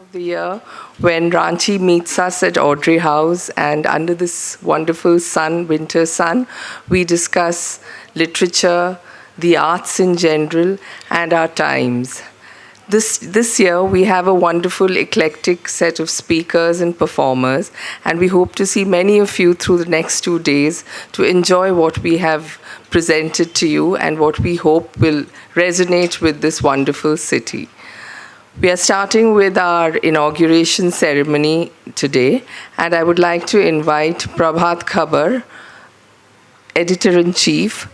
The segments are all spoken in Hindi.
of the year when Ranchi meets us at Audrey House, and under this wonderful winter sun, we discuss literature, the arts in general, and our times. This year, we have a wonderful, eclectic set of speakers and performers, and we hope to see many of you through the next 2 days to enjoy what we have presented to you and what we hope will resonate with this wonderful city. We are starting with our inauguration ceremony today, and I would like to invite Prabhat Khabar, Editor-in-Chief,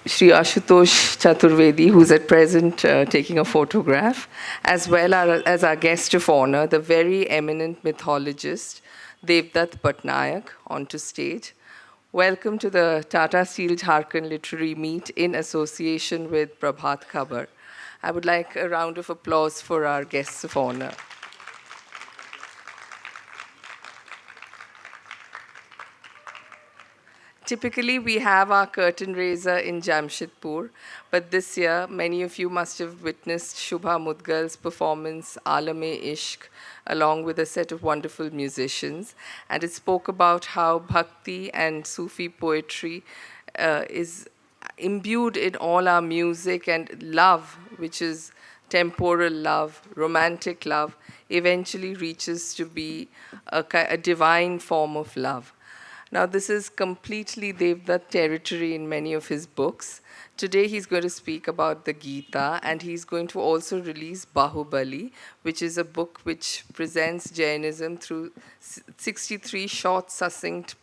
Shri Ashutosh Chaturvedi, who's at present taking a photograph, as well as our guest of honor, the very eminent mythologist, Devdutt Patnaik, onto stage. Welcome to the Tata Steel Jharkhand Literary Meet in association with Prabhat Khabar. I would like a round of applause for our guests of honor. Typically, we have our curtain raiser in Jamshedpur, but this year, many of you must have witnessed Shubha Mudgal's performance, Alam-e-Ishq, along with a set of wonderful musicians. And it spoke about how Bhakti and Sufi poetry is imbued in all our music, and love, which is temporal love, romantic love, eventually reaches to be a divine form of love. Now, this is completely Devdutt territory in many of his books. Today, he's going to speak about the Gita, and he's going to also release Bahubali, which is a book which presents Jainism through 63 short, succinct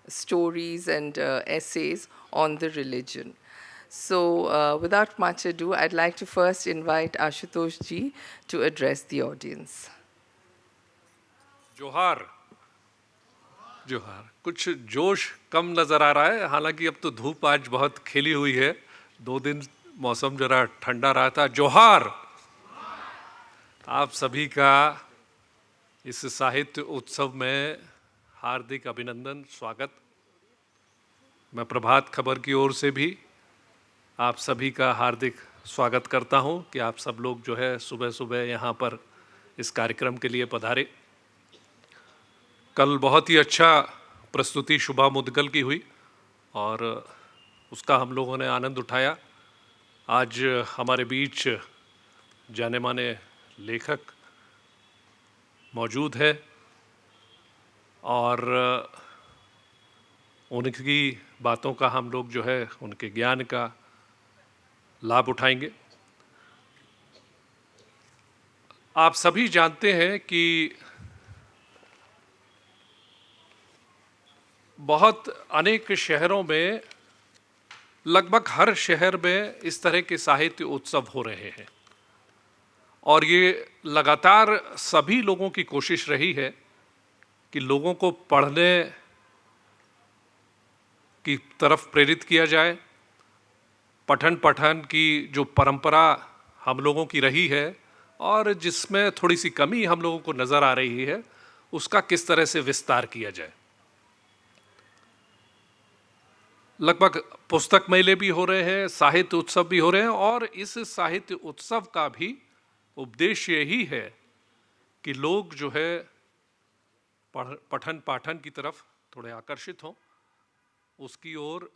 stories and essays on the religion. So, without much ado, I'd like to first invite Ashutosh ji to address the audience. जोहार जोहार। कुछ जोश कम नज़र आ रहा है, हालांकि अब तो धूप आज बहुत खिली हुई है। 2 दिन मौसम जरा ठंडा रहा था। जोहार आप सभी का इस साहित्य उत्सव में हार्दिक अभिनंदन, स्वागत। मैं प्रभात खबर की ओर से भी आप सभी का हार्दिक स्वागत करता हूं कि आप सब लोग जो है सुबह सुबह यहाँ पर इस कार्यक्रम के लिए पधारे। कल बहुत ही अच्छा प्रस्तुति शुभा मुदगल की हुई और उसका हम लोगों ने आनंद उठाया। आज हमारे बीच जाने माने लेखक मौजूद है और उनकी बातों का हम लोग जो है उनके ज्ञान का लाभ उठाएंगे। आप सभी जानते हैं कि बहुत अनेक शहरों में, लगभग हर शहर में इस तरह के साहित्य उत्सव हो रहे हैं और ये लगातार सभी लोगों की कोशिश रही है कि लोगों को पढ़ने की तरफ प्रेरित किया जाए। पठन पाठन की जो परंपरा हम लोगों की रही है और जिसमें थोड़ी सी कमी हम लोगों को नज़र आ रही है, उसका किस तरह से विस्तार किया जाए। लगभग पुस्तक मेले भी हो रहे हैं, साहित्य उत्सव भी हो रहे हैं और इस साहित्य उत्सव का भी उद्देश्य यही है कि लोग जो है पठन पाठन की तरफ थोड़े आकर्षित हों, उसकी ओर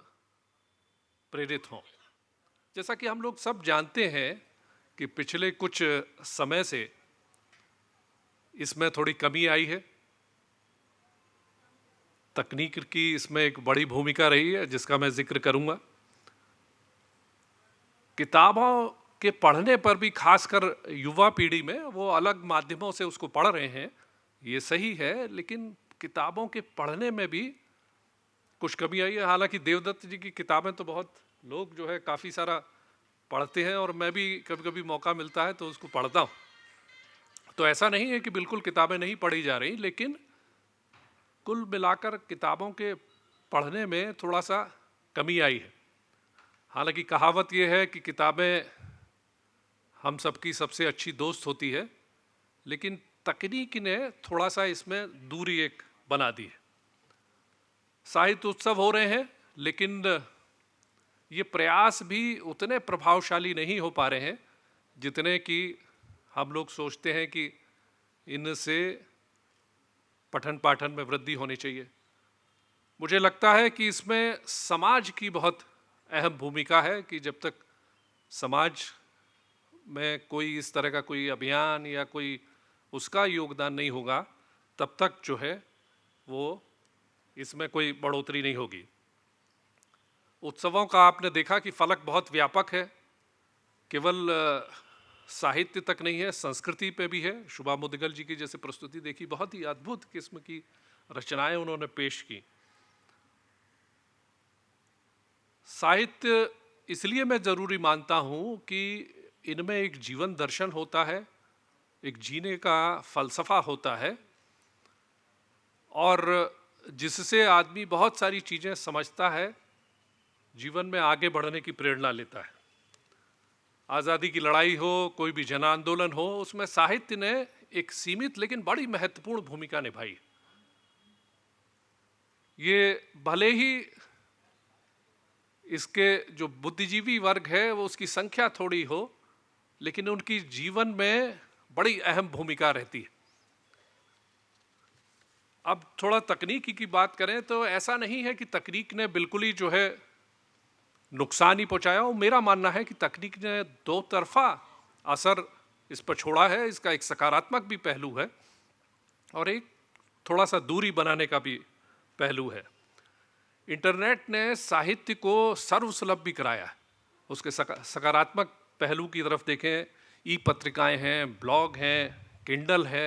प्रेरित हों। जैसा कि हम लोग सब जानते हैं कि पिछले कुछ समय से इसमें थोड़ी कमी आई है। तकनीक की इसमें एक बड़ी भूमिका रही है जिसका मैं जिक्र करूंगा। किताबों के पढ़ने पर भी, खासकर युवा पीढ़ी में, वो अलग माध्यमों से उसको पढ़ रहे हैं, ये सही है, लेकिन किताबों के पढ़ने में भी कुछ कमी आई है। हालांकि देवदत्त जी की किताबें तो बहुत लोग जो है काफ़ी सारा पढ़ते हैं और मैं भी कभी कभी मौका मिलता है तो उसको पढ़ता हूँ। तो ऐसा नहीं है कि बिल्कुल किताबें नहीं पढ़ी जा रही, लेकिन कुल मिलाकर किताबों के पढ़ने में थोड़ा सा कमी आई है। हालांकि कहावत यह है कि किताबें हम सबकी सबसे अच्छी दोस्त होती है, लेकिन तकनीक ने थोड़ा सा इसमें दूरी एक बना दी है। साहित्य उत्सव हो रहे हैं, लेकिन ये प्रयास भी उतने प्रभावशाली नहीं हो पा रहे हैं जितने कि हम लोग सोचते हैं कि इनसे पठन पाठन में वृद्धि होनी चाहिए। मुझे लगता है कि इसमें समाज की बहुत अहम भूमिका है कि जब तक समाज में कोई इस तरह का कोई अभियान या कोई उसका योगदान नहीं होगा, तब तक जो है वो इसमें कोई बढ़ोतरी नहीं होगी। उत्सवों का आपने देखा कि फलक बहुत व्यापक है, केवल साहित्य तक नहीं है, संस्कृति पे भी है। शुभा मुदगल जी की जैसे प्रस्तुति देखी, बहुत ही अद्भुत किस्म की रचनाएं उन्होंने पेश की। साहित्य इसलिए मैं जरूरी मानता हूं कि इनमें एक जीवन दर्शन होता है, एक जीने का फलसफा होता है, और जिससे आदमी बहुत सारी चीजें समझता है, जीवन में आगे बढ़ने की प्रेरणा लेता है। आज़ादी की लड़ाई हो, कोई भी जन आंदोलन हो, उसमें साहित्य ने एक सीमित लेकिन बड़ी महत्वपूर्ण भूमिका निभाई। ये भले ही इसके जो बुद्धिजीवी वर्ग है वो उसकी संख्या थोड़ी हो, लेकिन उनकी जीवन में बड़ी अहम भूमिका रहती है। अब थोड़ा तकनीकी की बात करें तो ऐसा नहीं है कि तकनीक ने बिल्कुल ही जो है नुकसान ही पहुंचाया। और मेरा मानना है कि तकनीक ने दो तरफा असर इस पर छोड़ा है। इसका एक सकारात्मक भी पहलू है और एक थोड़ा सा दूरी बनाने का भी पहलू है। इंटरनेट ने साहित्य को सर्वसुलभ भी कराया है। उसके सकारात्मक पहलू की तरफ देखें, ई पत्रिकाएं हैं, ब्लॉग हैं, किंडल है,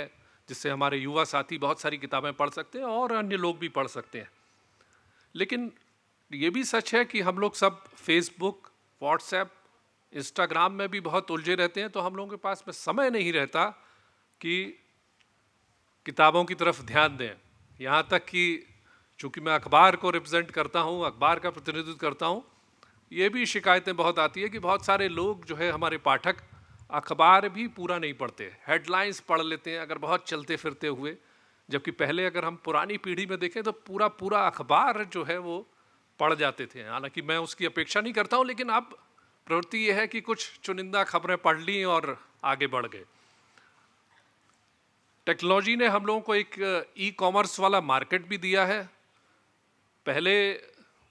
जिससे हमारे युवा साथी बहुत सारी किताबें पढ़ सकते हैं और अन्य लोग भी पढ़ सकते हैं। लेकिन ये भी सच है कि हम लोग सब फेसबुक, व्हाट्सएप, इंस्टाग्राम में भी बहुत उलझे रहते हैं, तो हम लोगों के पास में समय नहीं रहता कि किताबों की तरफ ध्यान दें। यहाँ तक कि चूंकि मैं अखबार को रिप्रेजेंट करता हूँ, अखबार का प्रतिनिधित्व करता हूँ, ये भी शिकायतें बहुत आती है कि बहुत सारे लोग जो है हमारे पाठक अखबार भी पूरा नहीं पढ़ते, हेडलाइंस पढ़ लेते हैं अगर बहुत चलते फिरते हुए। जबकि पहले अगर हम पुरानी पीढ़ी में देखें तो पूरा पूरा अखबार जो है वो पढ़ जाते थे। हालांकि मैं उसकी अपेक्षा नहीं करता हूँ, लेकिन अब प्रवृत्ति ये है कि कुछ चुनिंदा खबरें पढ़ ली और आगे बढ़ गए। टेक्नोलॉजी ने हम लोगों को एक ई कॉमर्स वाला मार्केट भी दिया है। पहले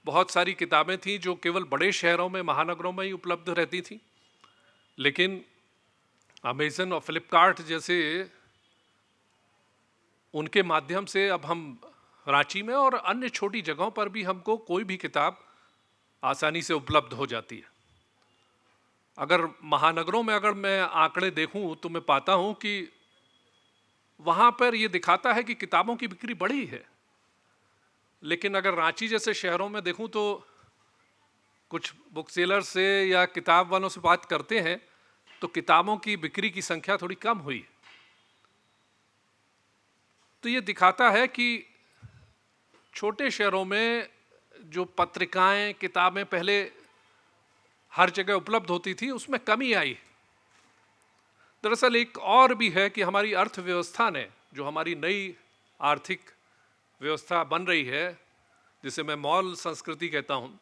बहुत सारी किताबें थीं जो केवल बड़े शहरों में, महानगरों में ही उपलब्ध रहती थीं, लेकिन अमेज़न और फ्लिपकार्ट जैसे उनके माध्यम से अब हम रांची में और अन्य छोटी जगहों पर भी हमको कोई भी किताब आसानी से उपलब्ध हो जाती है। अगर महानगरों में अगर मैं आंकड़े देखूं तो मैं पाता हूं कि वहां पर यह दिखाता है कि किताबों की बिक्री बढ़ी है, लेकिन अगर रांची जैसे शहरों में देखूं तो कुछ बुक सेलर से या किताब वालों से बात करते हैं तो किताबों की बिक्री की संख्या थोड़ी कम हुई। तो ये दिखाता है कि छोटे शहरों में जो पत्रिकाएं, किताबें पहले हर जगह उपलब्ध होती थी, उसमें कमी आई। दरअसल एक और भी है कि हमारी अर्थव्यवस्था ने, जो हमारी नई आर्थिक व्यवस्था बन रही है, जिसे मैं मॉल संस्कृति कहता हूँ,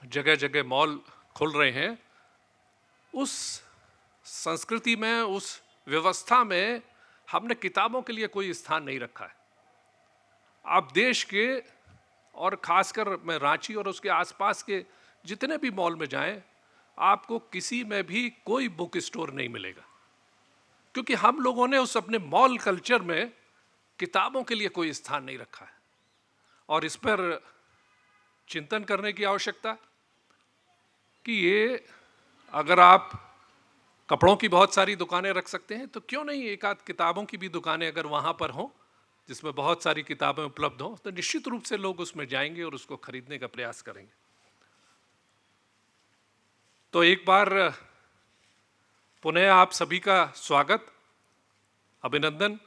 जगह जगह मॉल खुल रहे हैं, उस संस्कृति में, उस व्यवस्था में हमने किताबों के लिए कोई स्थान नहीं रखा है। आप देश के और खासकर मैं रांची और उसके आसपास के जितने भी मॉल में जाएं, आपको किसी में भी कोई बुक स्टोर नहीं मिलेगा, क्योंकि हम लोगों ने उस अपने मॉल कल्चर में किताबों के लिए कोई स्थान नहीं रखा है। और इस पर चिंतन करने की आवश्यकता कि ये अगर आप कपड़ों की बहुत सारी दुकानें रख सकते हैं, तो क्यों नहीं एक आध किताबों की भी दुकानें अगर वहाँ पर हों जिसमें बहुत सारी किताबें उपलब्ध हों, तो निश्चित रूप से लोग उसमें जाएंगे और उसको खरीदने का प्रयास करेंगे। तो एक बार पुनः आप सभी का स्वागत, अभिनंदन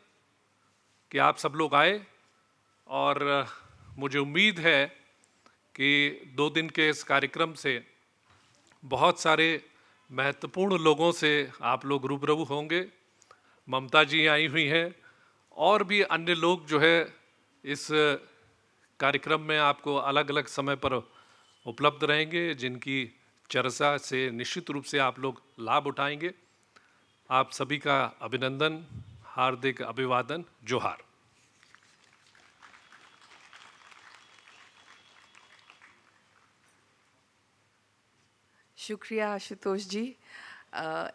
कि आप सब लोग आए। और मुझे उम्मीद है कि 2 दिन के इस कार्यक्रम से बहुत सारे महत्वपूर्ण लोगों से आप लोग रूबरू होंगे। ममता जी आई हुई हैं और भी अन्य लोग जो है इस कार्यक्रम में आपको अलग अलग समय पर उपलब्ध रहेंगे, जिनकी चर्चा से निश्चित रूप से आप लोग लाभ उठाएंगे। आप सभी का अभिनंदन, हार्दिक अभिवादन, जोहार। Shukriya, Ashutosh ji.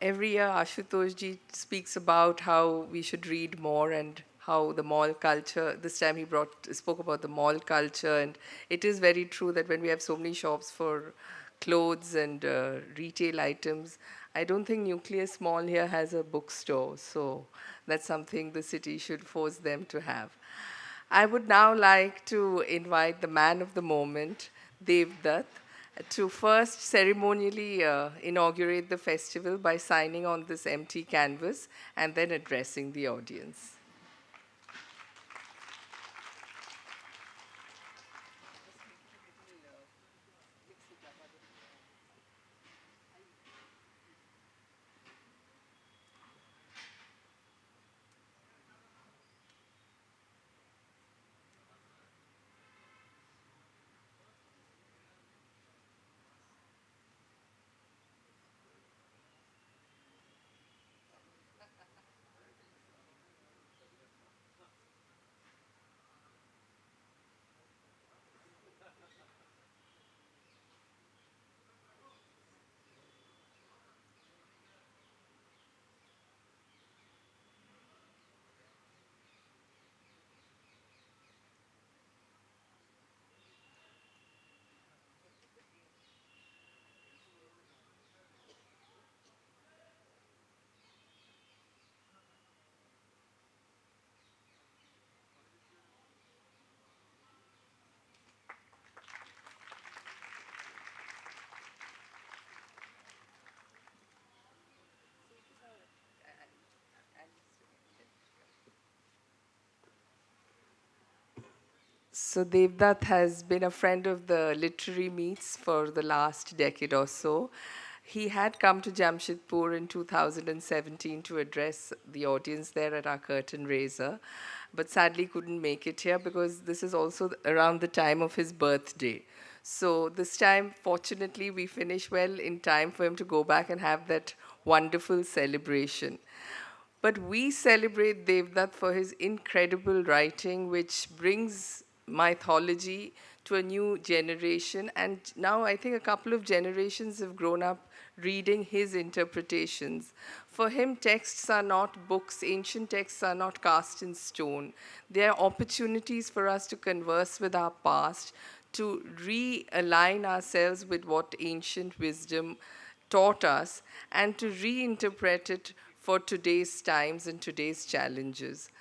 Every year, Ashutosh ji speaks about how we should read more and how the mall culture. This time, he spoke about the mall culture, and it is very true that when we have so many shops for clothes and retail items, I don't think Nucleus Mall here has a bookstore. So that's something the city should force them to have. I would now like to invite the man of the moment, Dev Dutt, to first ceremonially inaugurate the festival by signing on this empty canvas and then addressing the audience. So Devdutt has been a friend of the literary meets for the last decade or so. He had come to Jamshedpur in 2017 to address the audience there at our curtain raiser, but sadly couldn't make it here because this is also around the time of his birthday. So this time, fortunately, we finish well in time for him to go back and have that wonderful celebration. But we celebrate Devdutt for his incredible writing, which brings mythology to a new generation. And now I think a couple of generations have grown up reading his interpretations. For him, texts are not books, ancient texts are not cast in stone. They are opportunities for us to converse with our past, to realign ourselves with what ancient wisdom taught us, and to reinterpret it for today's times and today's challenges.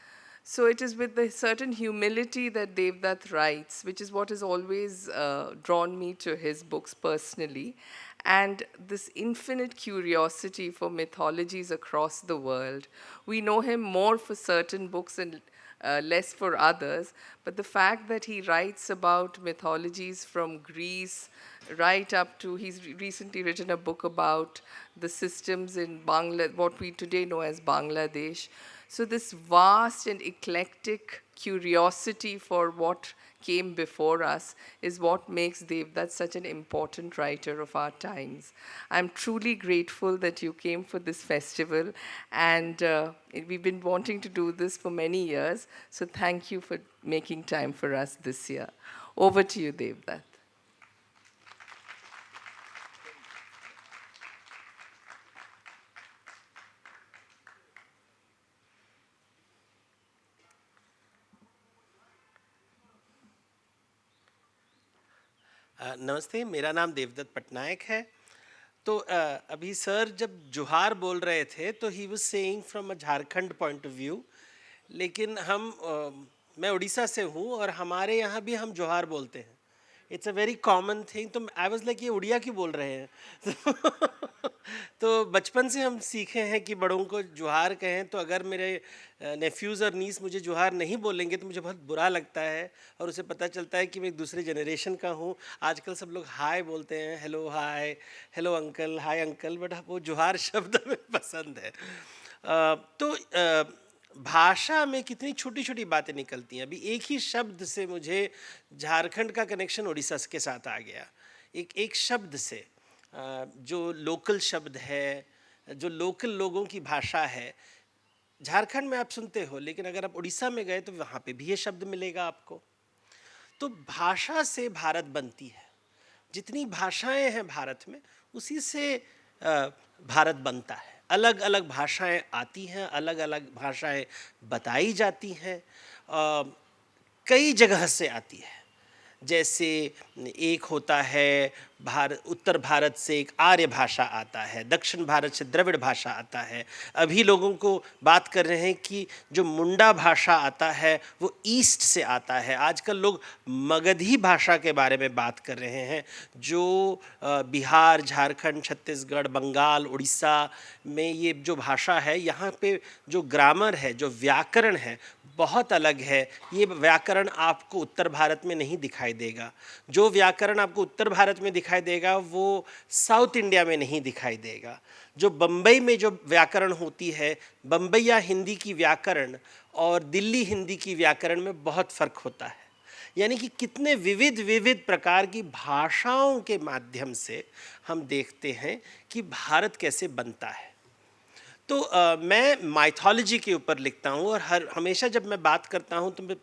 So it is with a certain humility that Devdutt writes, which is what has always drawn me to his books personally, and this infinite curiosity for mythologies across the world. We know him more for certain books and less for others, but the fact that he writes about mythologies from Greece right up to, he's recently written a book about the systems in Bangladesh, what we today know as Bangladesh. So this vast and eclectic curiosity for what came before us is what makes Devdutt such an important writer of our times. I'm truly grateful that you came for this festival, and we've been wanting to do this for many years, so thank you for making time for us this year. Over to you, Devdutt. नमस्ते, मेरा नाम देवदत्त पटनायक है। तो अभी सर जब जोहार बोल रहे थे तो he was saying from a Jharkhand point of view, लेकिन मैं उड़ीसा से हूँ और हमारे यहाँ भी हम जोहार बोलते हैं। It's a very common thing. तो आई वाज लाइक ये उड़िया क्यों बोल रहे हैं? तो बचपन से हम सीखे हैं कि बड़ों को जोहार कहें, तो अगर मेरे नेफ्यूज़ और नीस मुझे जोहार नहीं बोलेंगे तो मुझे बहुत बुरा लगता है और उसे पता चलता है कि मैं एक दूसरे जनरेशन का हूँ। आजकल सब लोग हाय बोलते हैं, hello hi, hello uncle, hi uncle, but वो जोहार शब्द हमें पसंद है। तो भाषा में कितनी छोटी छोटी बातें निकलती हैं। अभी एक ही शब्द से मुझे झारखंड का कनेक्शन उड़ीसा के साथ आ गया। एक शब्द से, जो लोकल शब्द है, जो लोकल लोगों की भाषा है, झारखंड में आप सुनते हो, लेकिन अगर आप उड़ीसा में गए तो वहाँ पे भी ये शब्द मिलेगा आपको। तो भाषा से भारत बनती है। जितनी भाषाएं हैं भारत में, उसी से भारत बनता है। अलग अलग भाषाएं आती हैं, अलग अलग भाषाएं बताई जाती हैं, कई जगह से आती है। जैसे एक होता है उत्तर भारत से एक आर्य भाषा आता है, दक्षिण भारत से द्रविड़ भाषा आता है। अभी लोगों को बात कर रहे हैं कि जो मुंडा भाषा आता है वो ईस्ट से आता है। आजकल लोग मगधी भाषा के बारे में बात कर रहे हैं, जो बिहार, झारखंड, छत्तीसगढ़, बंगाल, उड़ीसा में ये जो भाषा है, यहाँ पे जो ग्रामर है, जो व्याकरण है, बहुत अलग है। ये व्याकरण आपको उत्तर भारत में नहीं दिखाई देगा। जो व्याकरण आपको उत्तर भारत में दिखाई देगा वो साउथ इंडिया में नहीं दिखाई देगा। जो बम्बई में जो व्याकरण होती है, बम्बईया हिंदी की व्याकरण और दिल्ली हिंदी की व्याकरण में बहुत फ़र्क होता है। यानी कि कितने विविध विविध प्रकार की भाषाओं के माध्यम से हम देखते हैं कि भारत कैसे बनता है। तो मैं माइथोलॉजी के ऊपर लिखता हूँ और हमेशा जब मैं बात करता हूँ तो मैं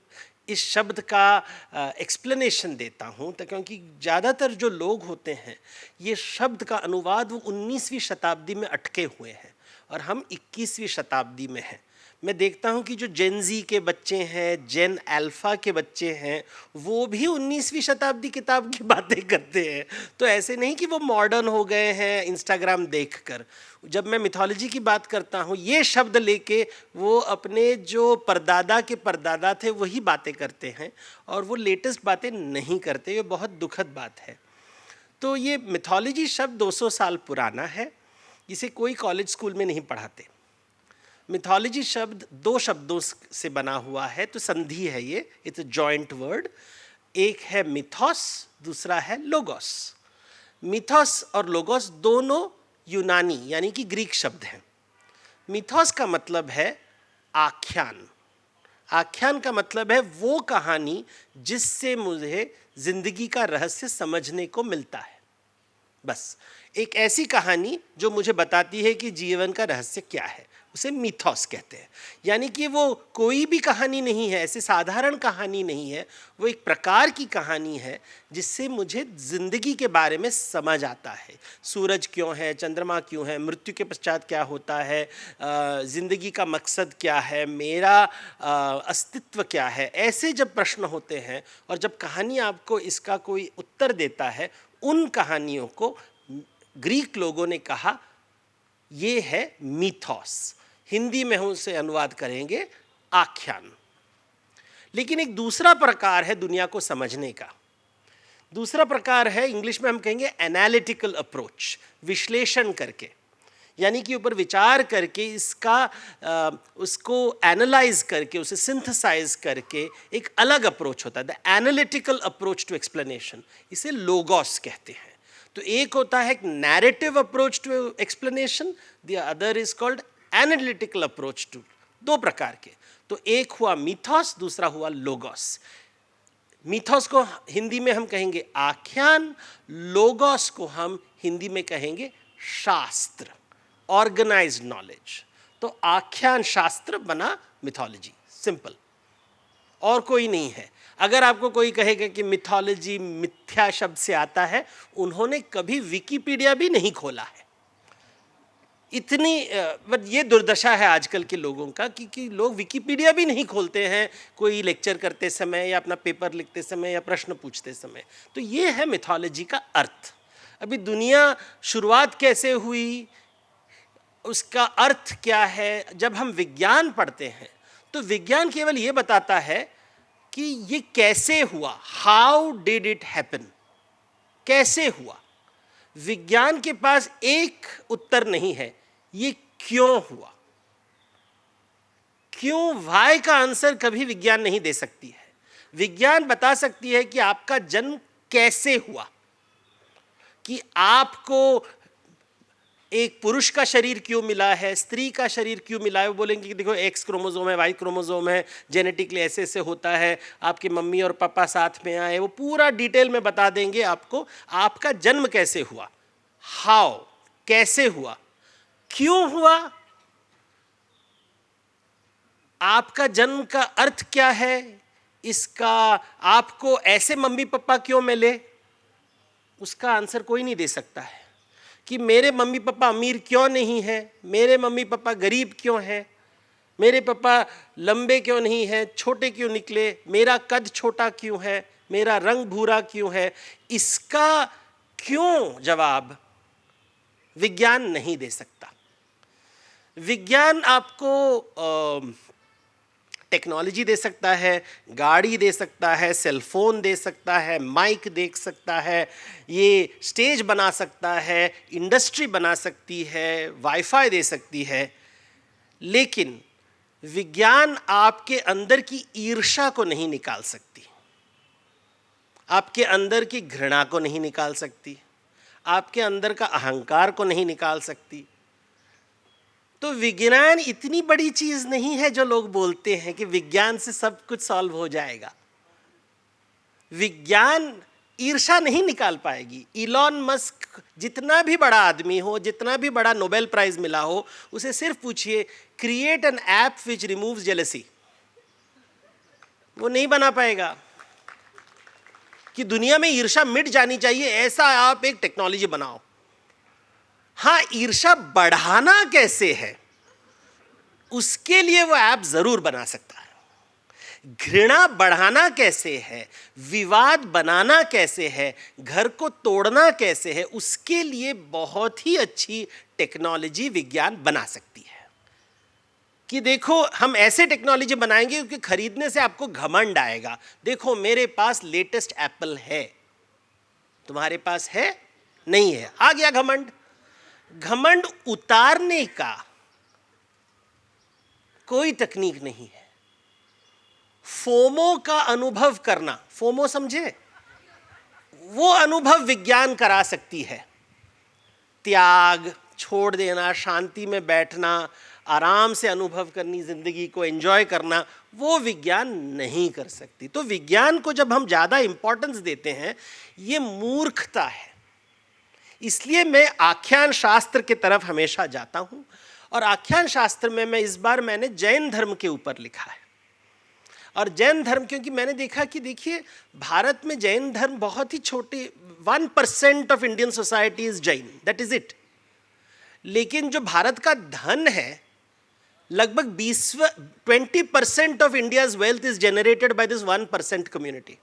इस शब्द का एक्सप्लेनेशन देता हूँ, तो क्योंकि ज़्यादातर जो लोग होते हैं ये शब्द का अनुवाद वो 19वीं शताब्दी में अटके हुए हैं और हम 21वीं शताब्दी में हैं। मैं देखता हूँ कि जो जेन ज़ी के बच्चे हैं, जेन अल्फ़ा के बच्चे हैं, वो भी 19वीं शताब्दी किताब की बातें करते हैं। तो ऐसे नहीं कि वो मॉडर्न हो गए हैं इंस्टाग्राम देखकर। जब मैं मिथोलॉजी की बात करता हूँ, ये शब्द लेके वो अपने जो परदादा के परदादा थे वही बातें करते हैं और वो लेटेस्ट बातें नहीं करते। ये बहुत दुखद बात है। तो ये मिथोलॉजी शब्द 200 साल पुराना है, इसे कोई कॉलेज स्कूल में नहीं पढ़ाते। मिथोलॉजी शब्द 2 शब्दों से बना हुआ है, तो संधि है ये, इट्स अ जॉइंट वर्ड। एक है मिथोस, दूसरा है लोगोस। मिथोस और लोगोस दोनों यूनानी यानी कि ग्रीक शब्द हैं। मिथोस का मतलब है आख्यान। आख्यान का मतलब है वो कहानी जिससे मुझे जिंदगी का रहस्य समझने को मिलता है। बस एक ऐसी कहानी जो मुझे बताती है कि जीवन का रहस्य क्या है, उसे मिथोस कहते हैं। यानी कि वो कोई भी कहानी नहीं है, ऐसे साधारण कहानी नहीं है, वो एक प्रकार की कहानी है जिससे मुझे ज़िंदगी के बारे में समझ आता है। सूरज क्यों है, चंद्रमा क्यों है, मृत्यु के पश्चात क्या होता है, ज़िंदगी का मकसद क्या है, मेरा अस्तित्व क्या है। ऐसे जब प्रश्न होते हैं और जब कहानी आपको इसका कोई उत्तर देता है, उन कहानियों को ग्रीक लोगों ने कहा ये है मिथोस। हिंदी में हम उसे अनुवाद करेंगे आख्यान। लेकिन एक दूसरा प्रकार है दुनिया को समझने का। दूसरा प्रकार है, इंग्लिश में हम कहेंगे एनालिटिकल अप्रोच, विश्लेषण करके, यानी कि ऊपर विचार करके इसका उसको एनालाइज करके, उसे सिंथेसाइज करके एक अलग अप्रोच होता है, the analytical approach to explanation. इसे लोगोस कहते हैं। तो एक होता है narrative approach to explanation, the other is called analytical approach to. 2 प्रकार के। तो एक हुआ मिथोस, दूसरा हुआ लोगोस। मिथोस को हिंदी में हम कहेंगे आख्यान, लोगोस को हम हिंदी में कहेंगे शास्त्र, ऑर्गेनाइज्ड नॉलेज। तो आख्यान शास्त्र बना मिथोलॉजी, सिंपल, और कोई नहीं है। अगर आपको कोई कहेगा कि मिथोलॉजी मिथ्या शब्द से आता है, उन्होंने कभी विकिपीडिया भी नहीं खोला है। इतनी ये दुर्दशा है आजकल के लोगों का कि लोग विकिपीडिया भी नहीं खोलते हैं कोई लेक्चर करते समय या अपना पेपर लिखते समय या प्रश्न पूछते समय। तो ये है मिथोलॉजी का अर्थ। अभी दुनिया शुरुआत कैसे हुई, उसका अर्थ क्या है। जब हम विज्ञान पढ़ते हैं तो विज्ञान केवल ये बताता है कि ये कैसे हुआ, हाउ डिड इट हैपन, कैसे हुआ। विज्ञान के पास एक उत्तर नहीं है, ये क्यों हुआ। क्यों, वाई का आंसर कभी विज्ञान नहीं दे सकती है। विज्ञान बता सकती है कि आपका जन्म कैसे हुआ, कि आपको एक पुरुष का शरीर क्यों मिला है, स्त्री का शरीर क्यों मिला है। वो बोलेंगे कि देखो एक्स क्रोमोसोम है, वाई क्रोमोसोम है, जेनेटिकली ऐसे ऐसे होता है, आपके मम्मी और पापा साथ में आए, वो पूरा डिटेल में बता देंगे आपको आपका जन्म कैसे हुआ, हाउ, कैसे हुआ, क्यों हुआ, आपका जन्म का अर्थ क्या है, इसका आपको ऐसे मम्मी पापा क्यों मिले, उसका आंसर कोई नहीं दे सकता है। कि मेरे मम्मी पापा अमीर क्यों नहीं है, मेरे मम्मी पापा गरीब क्यों हैं, मेरे पापा लंबे क्यों नहीं हैं, छोटे क्यों निकले, मेरा कद छोटा क्यों है, मेरा रंग भूरा क्यों है, इसका क्यों जवाब विज्ञान नहीं दे सकता। विज्ञान आपको टेक्नोलॉजी दे सकता है, गाड़ी दे सकता है, सेल फोन दे सकता है, माइक दे सकता है, ये स्टेज बना सकता है, इंडस्ट्री बना सकती है, वाईफाई दे सकती है, लेकिन विज्ञान आपके अंदर की ईर्ष्या को नहीं निकाल सकती, आपके अंदर की घृणा को नहीं निकाल सकती, आपके अंदर का अहंकार को नहीं निकाल सकती। तो विज्ञान इतनी बड़ी चीज नहीं है जो लोग बोलते हैं कि विज्ञान से सब कुछ सॉल्व हो जाएगा। विज्ञान ईर्ष्या नहीं निकाल पाएगी। इलॉन मस्क जितना भी बड़ा आदमी हो, जितना भी बड़ा नोबेल प्राइज मिला हो, उसे सिर्फ पूछिए create an app which removes jealousy, वो नहीं बना पाएगा। कि दुनिया में ईर्ष्या मिट जानी चाहिए ऐसा आप एक टेक्नोलॉजी बनाओ। हाँ, ईर्ष्या बढ़ाना कैसे है उसके लिए वो ऐप जरूर बना सकता है। घृणा बढ़ाना कैसे है, विवाद बनाना कैसे है, घर को तोड़ना कैसे है, उसके लिए बहुत ही अच्छी टेक्नोलॉजी विज्ञान बना सकती है। कि देखो हम ऐसे टेक्नोलॉजी बनाएंगे क्योंकि खरीदने से आपको घमंड आएगा, देखो मेरे पास लेटेस्ट एप्पल है, तुम्हारे पास है नहीं है, आ गया घमंड। घमंड उतारने का कोई तकनीक नहीं है। फोमो का अनुभव करना, फोमो समझे, वो अनुभव विज्ञान करा सकती है। त्याग, छोड़ देना, शांति में बैठना, आराम से अनुभव करनी, जिंदगी को एंजॉय करना, वो विज्ञान नहीं कर सकती। तो विज्ञान को जब हम ज़्यादा इंपॉर्टेंस देते हैं, ये मूर्खता है। इसलिए मैं आख्यान शास्त्र की तरफ हमेशा जाता हूं, और आख्यान शास्त्र में इस बार मैंने जैन धर्म के ऊपर लिखा है। और जैन धर्म क्योंकि मैंने देखा कि देखिए भारत में जैन धर्म बहुत ही छोटे, 1% of Indian society is Jain, that is it. लेकिन जो भारत का धन है, लगभग 20% of India's wealth is generated by this 1% community.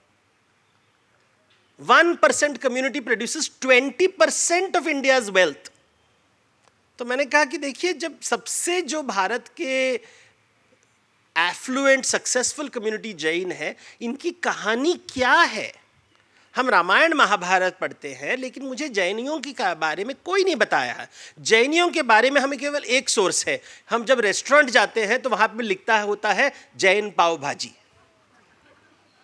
1% community produces 20% of India's wealth. तो मैंने कहा कि देखिए जब सबसे जो भारत के एफ्लुएंट सक्सेसफुल कम्युनिटी जैन है, इनकी कहानी क्या है। हम रामायण महाभारत पढ़ते हैं, लेकिन मुझे जैनियों के बारे में कोई नहीं बताया है। जैनियों के बारे में हमें केवल एक सोर्स है, हम जब रेस्टोरेंट जाते हैं तो वहां पे लिखता होता है जैन पाव भाजी।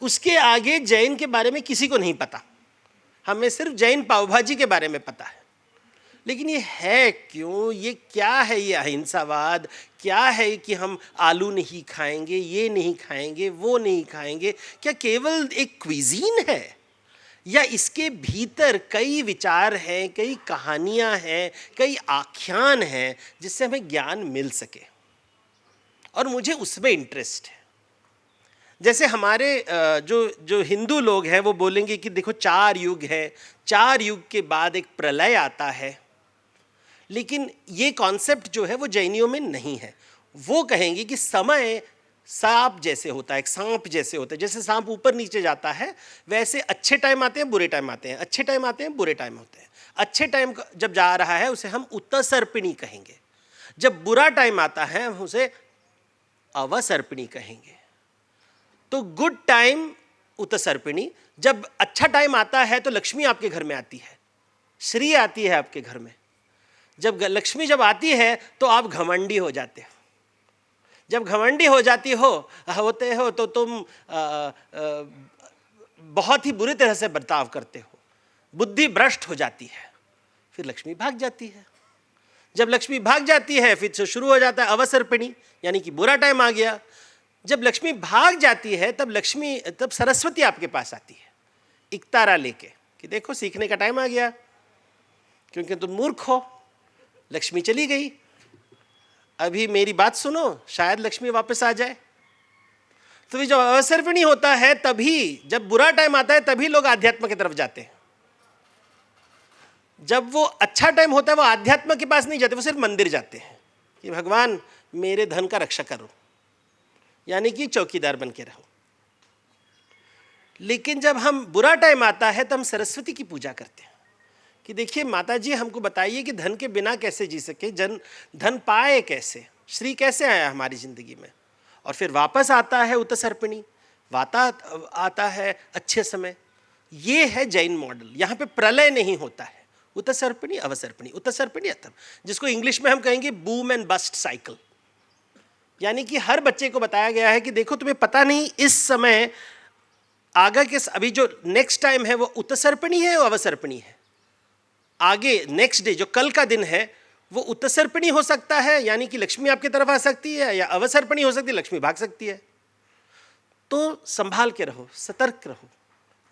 उसके आगे जैन के बारे में किसी को नहीं पता, हमें सिर्फ जैन पाव भाजी के बारे में पता है। लेकिन ये है क्यों, ये क्या है, ये अहिंसावाद क्या है कि हम आलू नहीं खाएंगे, ये नहीं खाएंगे, वो नहीं खाएंगे, क्या केवल एक क्विजीन है, या इसके भीतर कई विचार हैं, कई कहानियां हैं, कई आख्यान हैं जिससे हमें ज्ञान मिल सके। और मुझे उसमें इंटरेस्ट है। जैसे हमारे जो हिंदू लोग हैं वो बोलेंगे कि देखो 4 युग है, 4 युग के बाद एक प्रलय आता है। लेकिन ये कॉन्सेप्ट जो है वो जैनियों में नहीं है। वो कहेंगे कि समय सांप जैसे होता है, एक सांप जैसे होता है। जैसे सांप ऊपर नीचे जाता है, वैसे अच्छे टाइम आते हैं, बुरे टाइम आते हैं, अच्छे टाइम आते हैं, बुरे टाइम होते हैं। अच्छे टाइम जब जा रहा है उसे हम उत्तरसर्पिणी कहेंगे, जब बुरा टाइम आता है हम उसे अवसर्पिणी कहेंगे। तो गुड टाइम उत्तरसर्पिणी, जब अच्छा टाइम आता है तो लक्ष्मी आपके घर में आती है, श्री आती है आपके घर में। जब लक्ष्मी जब आती है तो आप घमंडी हो जाते हो। जब घमंडी हो जाती होते हो तो तुम बहुत ही बुरी तरह से बर्ताव करते हो, बुद्धि भ्रष्ट हो जाती है, फिर लक्ष्मी भाग जाती है। जब लक्ष्मी भाग जाती है फिर से शुरू हो जाता है अवसर्पिणी, यानी कि बुरा टाइम आ गया। जब लक्ष्मी भाग जाती है तब सरस्वती आपके पास आती है इकतारा लेके कि देखो सीखने का टाइम आ गया, क्योंकि तुम मूर्ख हो, लक्ष्मी चली गई। अभी मेरी बात सुनो, शायद लक्ष्मी वापस आ जाए। तो ये जो अवसर्पिणी होता है, तभी जब बुरा टाइम आता है तभी लोग आध्यात्म की तरफ जाते हैं। जब वो अच्छा टाइम होता है वो आध्यात्म के पास नहीं जाते, वो सिर्फ मंदिर जाते हैं कि भगवान मेरे धन का रक्षा करो, यानी कि चौकीदार बन के रहो। लेकिन जब हम बुरा टाइम आता है तो हम सरस्वती की पूजा करते हैं कि देखिए माता जी हमको बताइए कि धन के बिना कैसे जी सके, धन पाए कैसे, श्री कैसे आया हमारी जिंदगी में। और फिर वापस आता है उत्सर्पिणी, वाता आता है अच्छे समय। ये है जैन मॉडल। यहाँ पे प्रलय नहीं होता है, उत्सर्पिणी अवसर्पिणी, उत्सर्पिणी अथर्व, जिसको इंग्लिश में हम कहेंगे बूम एंड बस्ट साइकिल। यानी कि हर बच्चे को बताया गया है कि देखो तुम्हें पता नहीं इस समय आगे के, अभी जो नेक्स्ट टाइम है वो उत्सर्पिणी है और अवसर्पिणी है। आगे नेक्स्ट डे जो कल का दिन है वो उत्सर्पिणी हो सकता है, यानी कि लक्ष्मी आपकी तरफ आ सकती है, या अवसर्पिणी हो सकती है, लक्ष्मी भाग सकती है। तो संभाल के रहो, सतर्क रहो,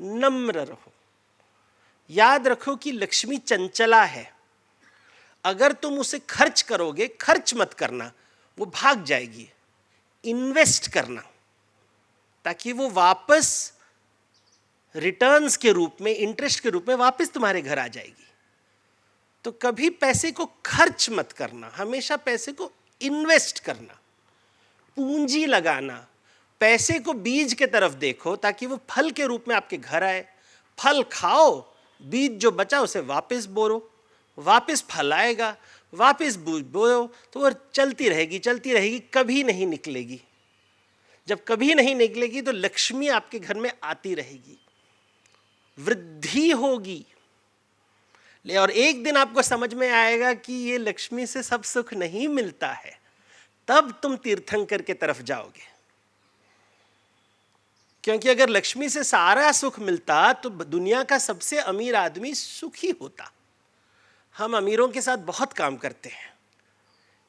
नम्र रहो। याद रखो कि लक्ष्मी चंचला है। अगर तुम उसे खर्च करोगे, खर्च मत करना, वो भाग जाएगी। इन्वेस्ट करना ताकि वो वापस रिटर्न्स के रूप में, इंटरेस्ट के रूप में वापस तुम्हारे घर आ जाएगी। तो कभी पैसे को खर्च मत करना, हमेशा पैसे को इन्वेस्ट करना, पूंजी लगाना। पैसे को बीज के तरफ देखो ताकि वो फल के रूप में आपके घर आए। फल खाओ, बीज जो बचा उसे वापस बोरो, वापस फल आएगा, वापस बोयो, तो वो चलती रहेगी, चलती रहेगी, कभी नहीं निकलेगी। जब कभी नहीं निकलेगी तो लक्ष्मी आपके घर में आती रहेगी, वृद्धि होगी। और एक दिन आपको समझ में आएगा कि ये लक्ष्मी से सब सुख नहीं मिलता है, तब तुम तीर्थंकर के तरफ जाओगे। क्योंकि अगर लक्ष्मी से सारा सुख मिलता तो दुनिया का सबसे अमीर आदमी सुखी होता। हम अमीरों के साथ बहुत काम करते हैं,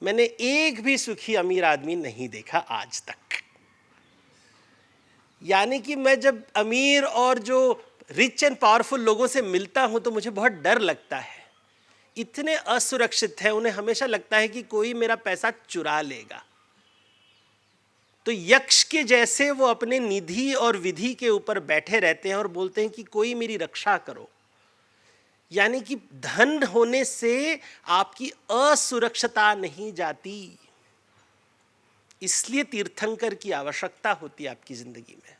मैंने एक भी सुखी अमीर आदमी नहीं देखा आज तक। यानी कि मैं जब अमीर और जो रिच एंड पावरफुल लोगों से मिलता हूं तो मुझे बहुत डर लगता है। इतने असुरक्षित है, उन्हें हमेशा लगता है कि कोई मेरा पैसा चुरा लेगा। तो यक्ष के जैसे वो अपने निधि और विधि के ऊपर बैठे रहते हैं और बोलते हैं कि कोई मेरी रक्षा करो। यानी कि धन होने से आपकी असुरक्षता नहीं जाती, इसलिए तीर्थंकर की आवश्यकता होती है आपकी जिंदगी में।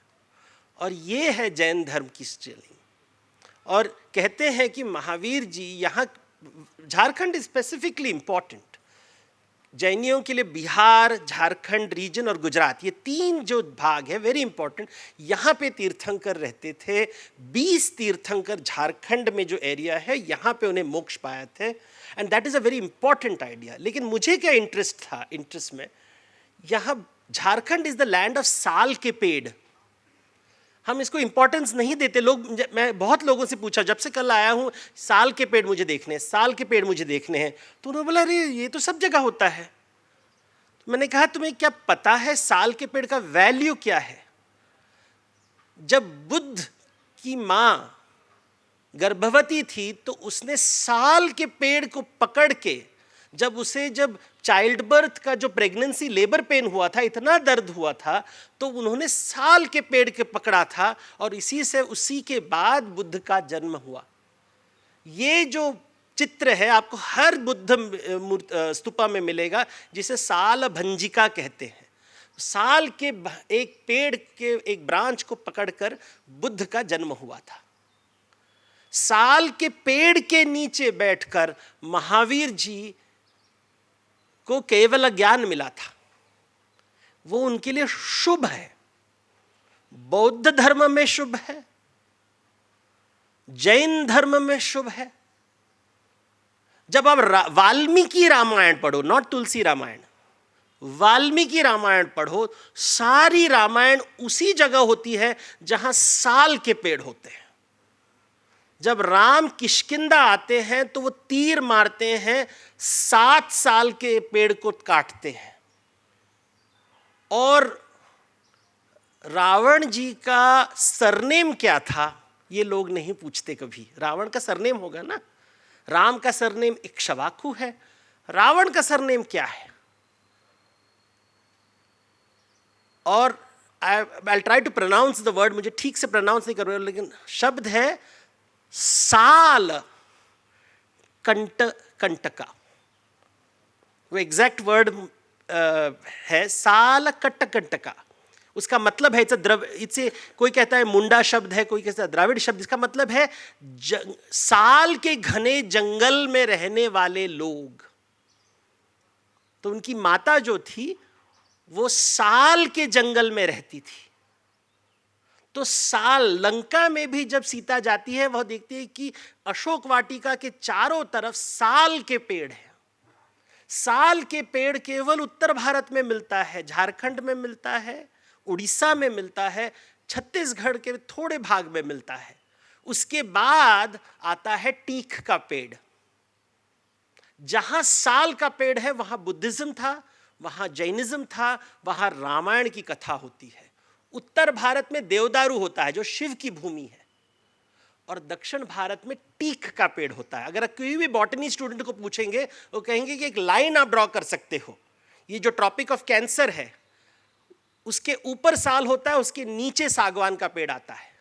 और ये है जैन धर्म की स्टाइलिंग। और कहते हैं कि महावीर जी यहाँ, झारखंड स्पेसिफिकली इंपॉर्टेंट, जैनियों के लिए बिहार, झारखंड रीजन और गुजरात, ये तीन जो भाग है वेरी इंपॉर्टेंट। यहाँ पे तीर्थंकर रहते थे। 20 तीर्थंकर झारखंड में जो एरिया है यहाँ पे उन्हें मोक्ष पाया थे, and that is a very important idea. लेकिन मुझे क्या इंटरेस्ट में, यहाँ Jharkhand is the land of साल के पेड़। हम इसको इंपॉर्टेंस नहीं देते लोग। मैं बहुत लोगों से पूछा, जब से कल आया हूँ, साल के पेड़ मुझे देखने हैं, साल के पेड़ मुझे देखने हैं। तो उन्होंने बोला अरे ये तो सब जगह होता है। तो मैंने कहा तुम्हें क्या पता है साल के पेड़ का वैल्यू क्या है? जब बुद्ध की माँ गर्भवती थी तो उसने साल के पेड़ को पकड़ के, जब चाइल्ड बर्थ का जो प्रेगनेंसी लेबर पेन हुआ था, इतना दर्द हुआ था, तो उन्होंने साल के पेड़ के पकड़ा था, और उसी के बाद बुद्ध का जन्म हुआ। ये जो चित्र है आपको हर बुद्ध स्तूपा में मिलेगा, जिसे साल भंजिका कहते हैं। साल के एक पेड़ के एक ब्रांच को पकड़कर बुद्ध का जन्म हुआ था। साल के पेड़ के नीचे बैठकर महावीर जी को केवल ज्ञान मिला था, वो उनके लिए शुभ है। बौद्ध धर्म में शुभ है, जैन धर्म में शुभ है। जब आप वाल्मीकि रामायण पढ़ो, नॉट तुलसी रामायण, वाल्मीकि रामायण पढ़ो, सारी रामायण उसी जगह होती है जहां साल के पेड़ होते हैं। जब राम किष्किंधा आते हैं तो वो तीर मारते हैं, 7 साल के पेड़ को काटते हैं। और रावण जी का सरनेम क्या था ये लोग नहीं पूछते कभी। रावण का सरनेम होगा ना, राम का सरनेम इक्ष्वाकु है, रावण का सरनेम क्या है? और I try to pronounce the word, मुझे ठीक से प्रोनाउंस नहीं कर रहा, लेकिन शब्द है साल कंटका। वो एग्जैक्ट वर्ड है साल कंटका। उसका मतलब है इसे कोई कहता है मुंडा शब्द है, कोई कहता है द्राविड़ शब्द। इसका मतलब है साल के घने जंगल में रहने वाले लोग। तो उनकी माता जो थी वो साल के जंगल में रहती थी। तो साल, लंका में भी जब सीता जाती है वह देखती है कि अशोक वाटिका के चारों तरफ साल के पेड़ हैं। साल के पेड़ केवल उत्तर भारत में मिलता है, झारखंड में मिलता है, उड़ीसा में मिलता है, छत्तीसगढ़ के थोड़े भाग में मिलता है। उसके बाद आता है टीख का पेड़। जहां साल का पेड़ है वहां बुद्धिज्म था, वहां जैनिज्म था, वहां रामायण की कथा होती है। उत्तर भारत में देवदारू होता है जो शिव की भूमि है, और दक्षिण भारत में टीख का पेड़ होता है। अगर कोई भी बॉटनी स्टूडेंट को पूछेंगे वो कहेंगे कि एक लाइन आप ड्रॉ कर सकते हो, ये जो ट्रॉपिक ऑफ कैंसर है उसके ऊपर साल होता है, उसके नीचे सागवान का पेड़ आता है।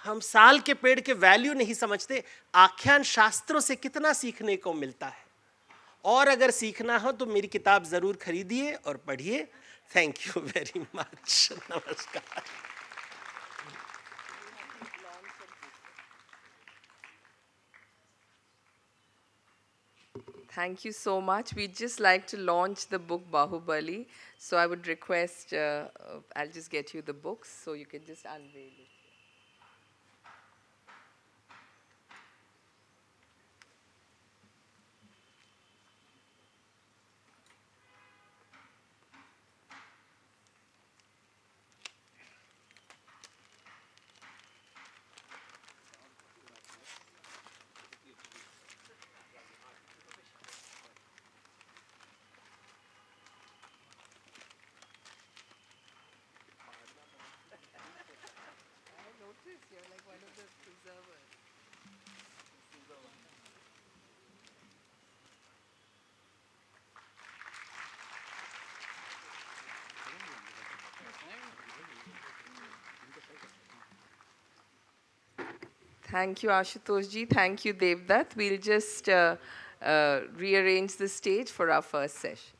हम साल के पेड़ के वैल्यू नहीं समझते। आख्यान शास्त्रों से कितना सीखने को मिलता है। और अगर सीखना हो तो मेरी किताब जरूर खरीदिए और पढ़िए। Thank you very much. नमस्कार। Thank you so much. We'd just like to launch the book Bahubali. So I would request, I'll just get you the books so you can just unveil it. You're like one of the preservers. Thank you, Ashutosh ji. Thank you, Devdutt. We'll just rearrange the stage for our first session.